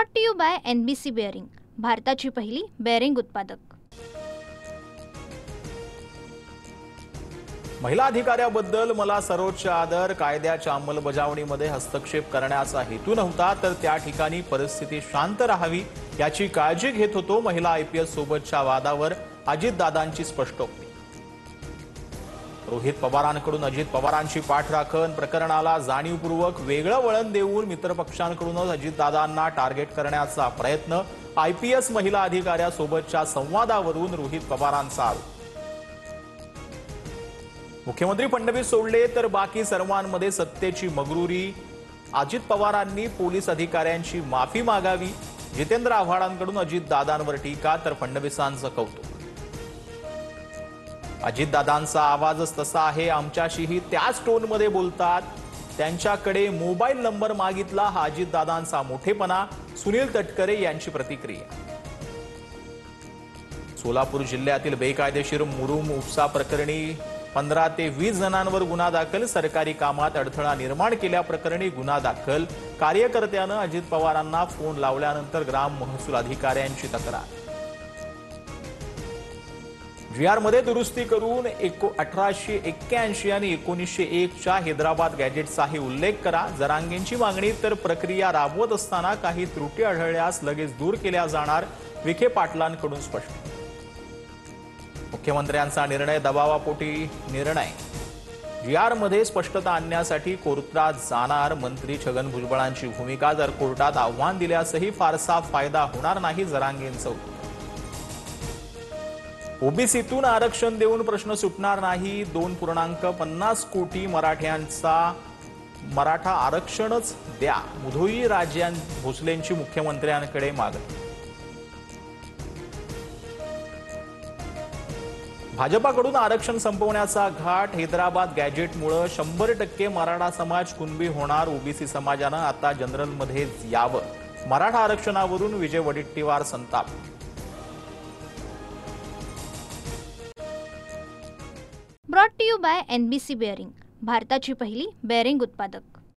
Brought to you by NBC bearing, भारताची पहिली bearing उत्पादक। महिला अधिकाऱ्याबद्दल मला सर्वोच्च आदर। कायद्याच्या अंमलबजावणीमध्ये हस्तक्षेप करण्याचा हेतू नव्हता, तर त्या ठिकाणी परिस्थिती शांत राहावी याची काळजी घेत होतो। महिला IPS सोबतच्या वादावर अजितदादांची स्पष्टोक्ती। रोहित पवारांकडून अजित पवारांची पाठराखण, प्रकरणाला जाणीवपूर्वक वेगळं वळण देऊन मित्रपक्षांकडूनच अजितदादांना टार्गेट करण्याचा प्रयत्न। IPS महिला अधिकाऱ्यासोबतच्या संवादावरून रोहित पवारांचा आरोप। मुख्यमंत्री फडणवीस सोडले तर बाकी सर्वांमध्ये सत्तेची मगरुरी। अजित पवारांनी पोलीस अधिकाऱ्यांची माफी मागावी। जितेंद्र आव्हाडांकडून अजितदादांवर टीका तर फडणवीसांचं कौतुक। अजितदादांचा आवाजच तसा आहे, आमच्याशीही त्याच टोनमध्ये बोलतात। त्यांच्याकडे मोबाईल नंबर मागितला, हा अजितदादांचा मोठेपणा। सुनील तटकरे यांची प्रतिक्रिया। सोलापूर जिल्ह्यातील बेकायदेशीर मुरुम उपसा प्रकरणी 15 ते 20 जणांवर गुन्हा दाखल। सरकारी कामात अडथळा निर्माण केल्याप्रकरणी गुन्हा दाखल। कार्यकर्त्यानं अजित पवारांना फोन लावल्यानंतर ग्राम महसूल अधिकाऱ्यांची तक्रार। GR मध्ये दुरुस्ती करून 1881 आणि 1901 च्या हैदराबाद गॅजेटचाही उल्लेख करा। जरांगेंची मागणी तर प्रक्रिया राबवत असताना काही त्रुटी आढळल्यास लगेच दूर केल्या जाणार। विखे पाटलांकडून स्पष्ट। मुख्यमंत्र्यांचा निर्णय दबावापोटी निर्णय। GR मध्ये स्पष्टता आणण्यासाठी कोर्टात जाणार मंत्री छगन भुजबळांची भूमिका। जर कोर्टात आव्हान दिल्यासही फारसा फायदा होणार नाही, जरांगेंचं उत्तर। ओबीसीतून आरक्षण देऊन प्रश्न सुटणार नाही। 2.50 कोटी मराठ्यांचा मराठा आरक्षणच द्या, मुधोई राजे भोसलेंची मुख्यमंत्र्यांकडे मागणी। भाजपाकडून आरक्षण संपवण्याचा घाट। हैदराबाद गॅजेटमुळे 100% मराठा समाज कुणबी होणार। ओबीसी समाजानं आता जनरलमध्ये यावं। मराठा आरक्षणावरून विजय वडेट्टीवार संताप। Brought to you by NBC bearing, भारताची पहिली बेअरिंग उत्पादक।